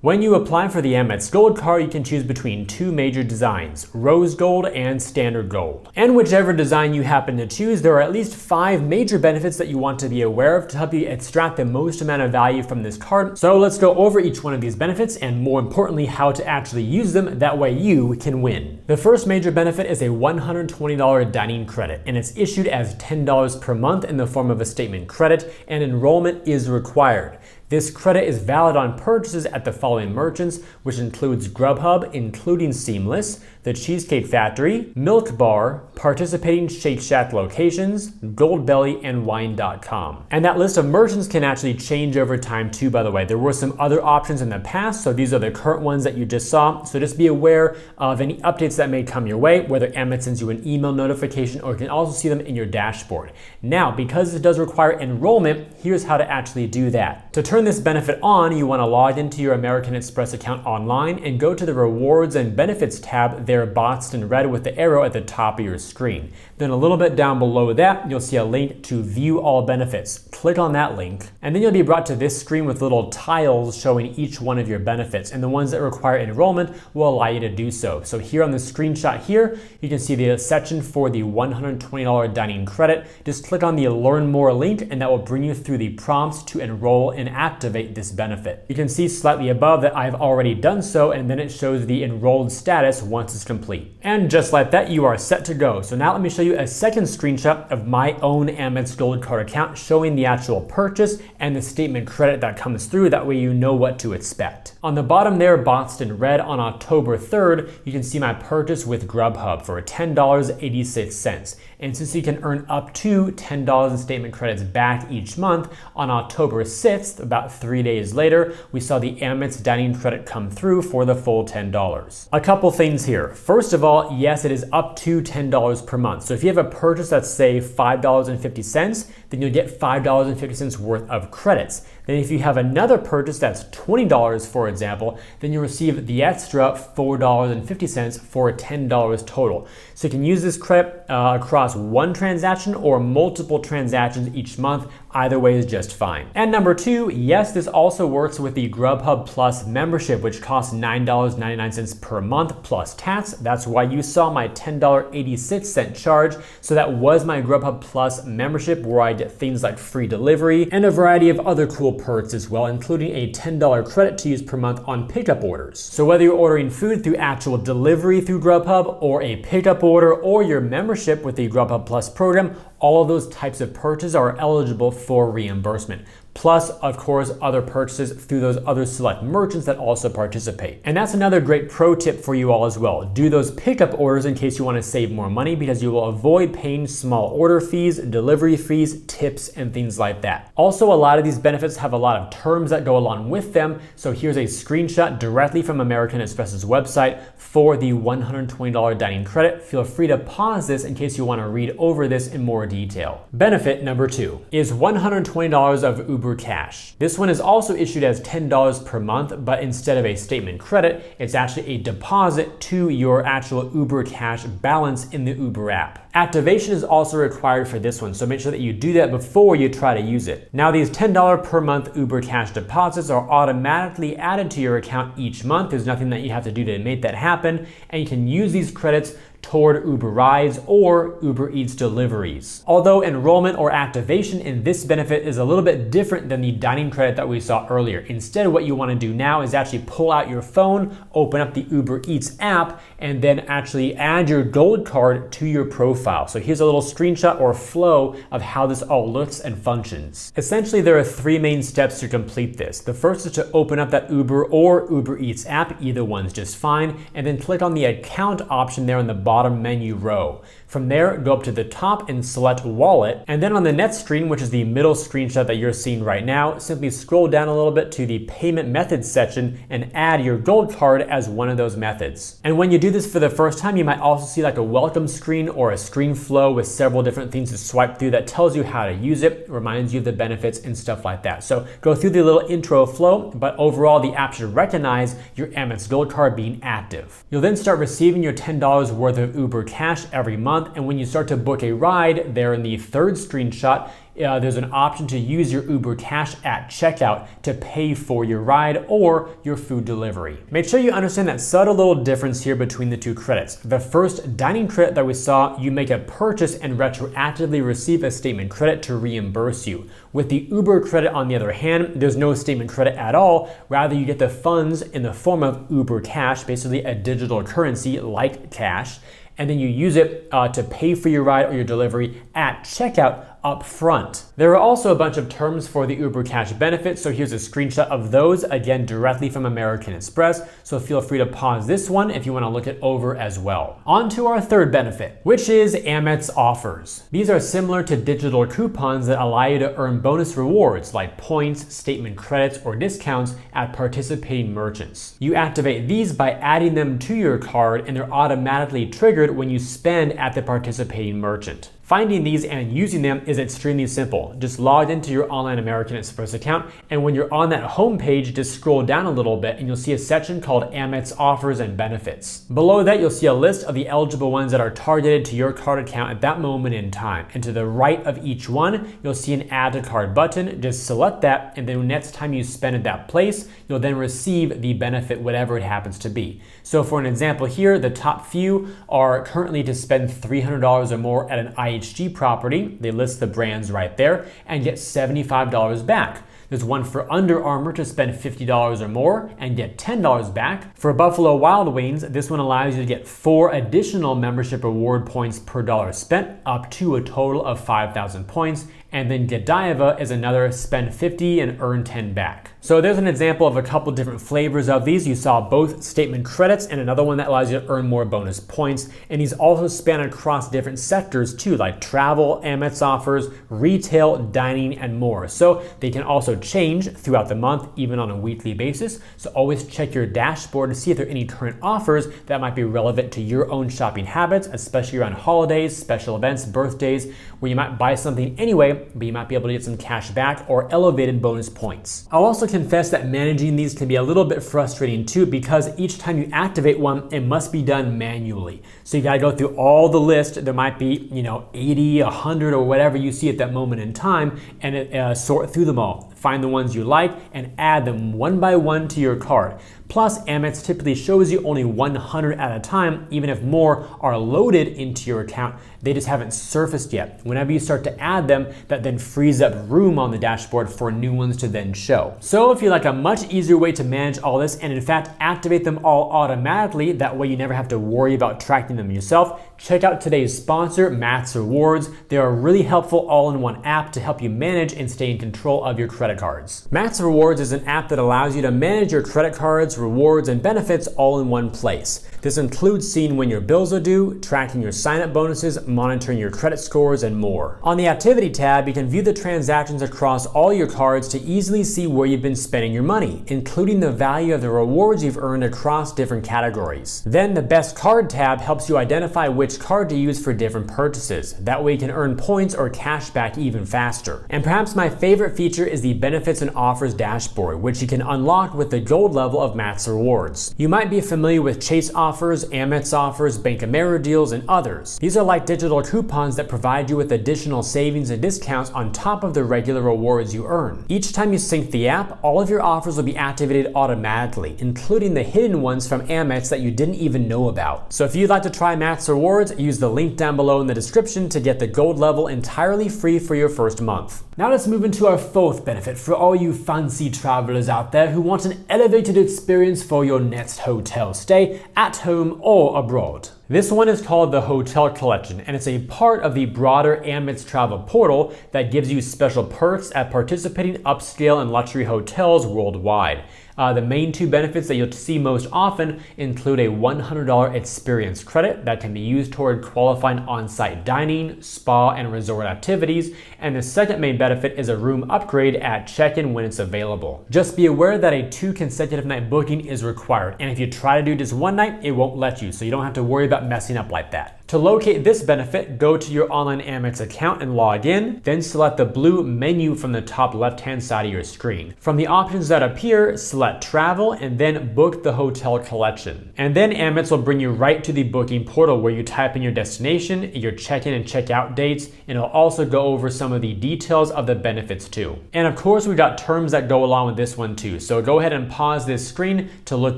When you apply for the Amex Gold Card, you can choose between two major designs, Rose Gold and Standard Gold. And whichever design you happen to choose, there are at least 5 major benefits that you want to be aware of to help you extract the most amount of value from this card. So let's go over each one of these benefits and more importantly, how to actually use them. That way you can win. The first major benefit is a $120 dining credit, and it's issued as $10 per month in the form of a statement credit, and enrollment is required. This credit is valid on purchases at the following merchants, which includes Grubhub, including Seamless, The Cheesecake Factory, Milk Bar, participating Shake Shack locations, Goldbelly, and Wine.com. And that list of merchants can actually change over time too, by the way. There were some other options in the past, so these are the current ones that you just saw. So just be aware of any updates that may come your way, whether Amex sends you an email notification or you can also see them in your dashboard. Now, because it does require enrollment, here's how to actually do that. To turn this benefit on, you want to log into your American Express account online and go to the Rewards and Benefits tab there boxed in red with the arrow at the top of your screen. Then a little bit down below that, you'll see a link to View All Benefits. Click on that link, and then you'll be brought to this screen with little tiles showing each one of your benefits, and the ones that require enrollment will allow you to do so. So here on the screenshot here, you can see the section for the $120 dining credit. Just click on the Learn More link, and that will bring you through the prompts to enroll and activate this benefit. You can see slightly above that I've already done so, and then it shows the enrolled status once it's complete. And just like that, you are set to go. So now let me show you a second screenshot of my own Amex Gold Card account showing the actual purchase and the statement credit that comes through. That way you know what to expect. On the bottom there, boxed in red, on October 3rd, you can see my purchase with Grubhub for $10.86. And since you can earn up to $10 in statement credits back each month, on October 6th, about 3 days later, we saw the Amex dining credit come through for the full $10. A couple things here. First of all, yes, it is up to $10 per month. So if you have a purchase that's say $5.50, then you'll get $5.50 worth of credits. Then if you have another purchase that's $20, for example, then you'll receive the extra $4.50 for $10 total. So you can use this credit across one transaction or multiple transactions each month. Either way is just fine. And number 2, yes, this also works with the Grubhub Plus membership, which costs $9.99 per month plus tax. That's why you saw my $10.86 charge. So that was my Grubhub Plus membership, where I get things like free delivery and a variety of other cool perks as well, including a $10 credit to use per month on pickup orders. So whether you're ordering food through actual delivery through Grubhub or a pickup order or your membership with the Grubhub Plus program, all of those types of purchases are eligible for reimbursement. Plus, of course, other purchases through those other select merchants that also participate. And that's another great pro tip for you all as well. Do those pickup orders in case you want to save more money, because you will avoid paying small order fees, delivery fees, tips, and things like that. Also, a lot of these benefits have a lot of terms that go along with them. So here's a screenshot directly from American Express's website for the $120 dining credit. Feel free to pause this in case you want to read over this in more detail. Benefit number 2 is $120 of Uber Cash. This one is also issued as $10 per month, but instead of a statement credit, it's actually a deposit to your actual Uber Cash balance in the Uber app. Activation is also required for this one, so make sure that you do that before you try to use it. Now, these $10 per month Uber Cash deposits are automatically added to your account each month. There's nothing that you have to do to make that happen, and you can use these credits toward Uber Rides or Uber Eats deliveries. Although enrollment or activation in this benefit is a little bit different than the dining credit that we saw earlier. Instead, what you want to do now is actually pull out your phone, open up the Uber Eats app, and then actually add your gold card to your profile. So here's a little screenshot or flow of how this all looks and functions. Essentially, there are 3 main steps to complete this. The first is to open up that Uber or Uber Eats app, either one's just fine, and then click on the account option there on the bottom menu row. From there, go up to the top and select Wallet. And then on the next screen, which is the middle screenshot that you're seeing right now, simply scroll down a little bit to the Payment Methods section and add your gold card as one of those methods. And when you do this for the first time, you might also see like a welcome screen or a screen flow with several different things to swipe through that tells you how to use it, reminds you of the benefits and stuff like that. So go through the little intro flow, but overall the app should recognize your Amex Gold Card being active. You'll then start receiving your $10 worth of Uber Cash every month. month. And when you start to book a ride, there in the third screenshot, there's an option to use your Uber Cash at checkout to pay for your ride or your food delivery. Make sure you understand that subtle little difference here between the two credits. The first dining credit that we saw, you make a purchase and retroactively receive a statement credit to reimburse you. With the Uber credit, on the other hand, there's no statement credit at all. Rather, you get the funds in the form of Uber Cash, basically a digital currency like cash, and then you use it to pay for your ride or your delivery at checkout up front. There are also a bunch of terms for the Uber Cash benefits, so here's a screenshot of those, again directly from American Express, so feel free to pause this one if you want to look it over as well. On to our third benefit, which is Amex Offers. These are similar to digital coupons that allow you to earn bonus rewards like points, statement credits, or discounts at participating merchants. You activate these by adding them to your card, and they're automatically triggered when you spend at the participating merchant. Finding these and using them is extremely simple. Just log into your online American Express account, and when you're on that home page, just scroll down a little bit and you'll see a section called Amex Offers and Benefits. Below that, you'll see a list of the eligible ones that are targeted to your card account at that moment in time. And to the right of each one, you'll see an Add to Card button. Just select that, and then next time you spend at that place, you'll then receive the benefit, whatever it happens to be. So for an example here, the top few are currently to spend $300 or more at an IHG property. They list the brands right there and get $75 back. There's one for Under Armour to spend $50 or more and get $10 back. For Buffalo Wild Wings, this one allows you to get 4 additional membership reward points per dollar spent, up to a total of 5,000 points. And then Godiva is another spend 50 and earn 10 back. So there's an example of a couple different flavors of these. You saw both statement credits and another one that allows you to earn more bonus points. And these also span across different sectors too, like travel, Amex Offers, retail, dining, and more. So they can also change throughout the month, even on a weekly basis. So always check your dashboard to see if there are any current offers that might be relevant to your own shopping habits, especially around holidays, special events, birthdays, where you might buy something anyway, but you might be able to get some cash back or elevated bonus points. I'll also confess that managing these can be a little bit frustrating too, because each time you activate one, it must be done manually. So you gotta go through all the list. There might be 80, 100, or whatever you see at that moment in time, and sort through them all. Find the ones you like and add them one by one to your card. Plus, Amex typically shows you only 100 at a time, even if more are loaded into your account. They just haven't surfaced yet. Whenever you start to add them, that then frees up room on the dashboard for new ones to then show. So if you like a much easier way to manage all this, and in fact activate them all automatically, that way you never have to worry about tracking them yourself, check out today's sponsor, MAXREWARDS. They're a really helpful all-in-one app to help you manage and stay in control of your credit cards. MAXREWARDS is an app that allows you to manage your credit cards, rewards, and benefits all in one place. This includes seeing when your bills are due, tracking your sign-up bonuses, monitoring your credit scores, and more. On the Activity tab, you can view the transactions across all your cards to easily see where you've been spending your money, including the value of the rewards you've earned across different categories. Then the Best Card tab helps you identify which card to use for different purchases. That way you can earn points or cash back even faster. And perhaps my favorite feature is the Benefits and Offers dashboard, which you can unlock with the gold level of MAXREWARDS. You might be familiar with Chase Offers, Amex Offers, Bank Deals, and others. These are like digital coupons that provide you with additional savings and discounts on top of the regular rewards you earn. Each time you sync the app, all of your offers will be activated automatically, including the hidden ones from Amex that you didn't even know about. So if you'd like to try MAXREWARDS, use the link down below in the description to get the gold level entirely free for your first month. Now let's move into our fourth benefit for all you fancy travelers out there who want an elevated experience for your next hotel stay at home or abroad. This one is called the Hotel Collection, and it's a part of the broader Amex travel portal that gives you special perks at participating upscale and luxury hotels worldwide. The main two benefits that you'll see most often include a $100 experience credit that can be used toward qualifying on-site dining, spa, and resort activities. And the second main benefit is a room upgrade at check-in when it's available. Just be aware that a 2 consecutive night booking is required. And if you try to do just one night, it won't let you. So you don't have to worry about messing up like that. To locate this benefit, go to your online Amex account and log in, then select the blue menu from the top left-hand side of your screen. From the options that appear, select Travel and then Book the Hotel Collection. And then Amex will bring you right to the booking portal where you type in your destination, your check-in and check-out dates, and it'll also go over some of the details of the benefits too. And of course, we've got terms that go along with this one too, so go ahead and pause this screen to look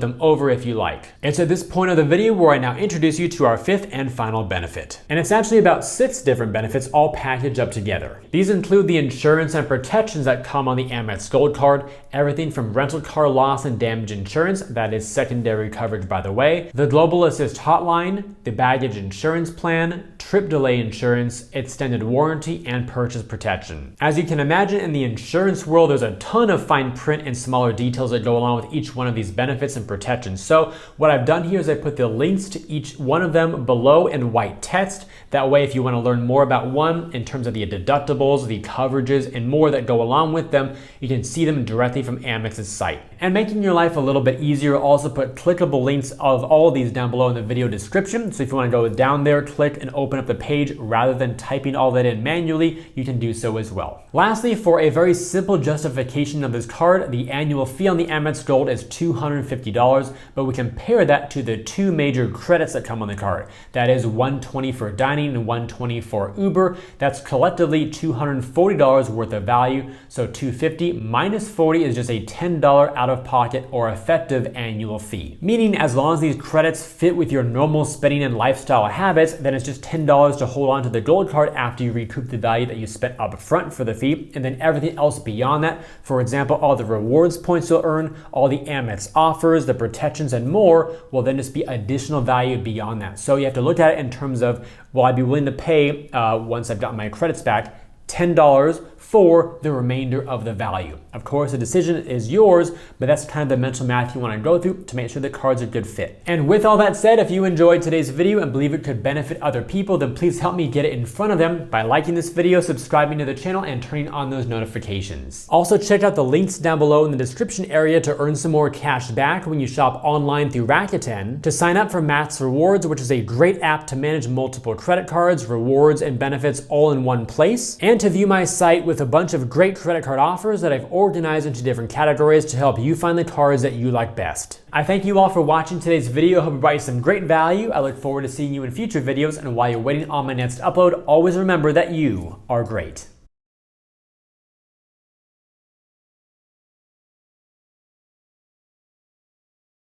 them over if you like. It's at this point of the video where I now introduce you to our fifth and final benefit. And it's actually about 6 different benefits all packaged up together. These include the insurance and protections that come on the Amex Gold Card, everything from rental car loss and damage insurance, that is secondary coverage by the way, the Global Assist hotline, the baggage insurance plan, trip delay insurance, extended warranty, and purchase protection. As you can imagine, in the insurance world, there's a ton of fine print and smaller details that go along with each one of these benefits and protections. So what I've done here is I put the links to each one of them below in white text. That way, if you want to learn more about one in terms of the deductibles, the coverages, and more that go along with them, you can see them directly from Amex's site. And making your life a little bit easier, I'll also put clickable links of all of these down below in the video description. So if you want to go down there, click and open up the page rather than typing all that in manually, you can do so as well. Lastly, for a very simple justification of this card, the annual fee on the Amex Gold is $250, but we compare that to the 2 major credits that come on the card. That is $120 for dining and $120 for Uber. That's collectively $240 worth of value. So $250 minus $40 is just a $10 out-of-pocket or effective annual fee. Meaning as long as these credits fit with your normal spending and lifestyle habits, then it's just $10 to hold on to the Gold Card after you recoup the value that you spent up front for the fee, and then everything else beyond that, for example, all the rewards points you'll earn, all the Amex offers, the protections, and more, will then just be additional value beyond that. So you have to look at it in terms of, will I be willing to pay, once I've got my credits back, $10 for the remainder of the value. Of course, the decision is yours, but that's kind of the mental math you want to go through to make sure the card's a good fit. And with all that said, if you enjoyed today's video and believe it could benefit other people, then please help me get it in front of them by liking this video, subscribing to the channel, and turning on those notifications. Also, check out the links down below in the description area to earn some more cash back when you shop online through Rakuten, to sign up for MAXREWARDS, which is a great app to manage multiple credit cards, rewards, and benefits all in one place, and to view my site with a bunch of great credit card offers that I've organized into different categories to help you find the cards that you like best. I thank you all for watching today's video. I hope it brought you some great value. I look forward to seeing you in future videos, and while you're waiting on my next upload, always remember that you are great.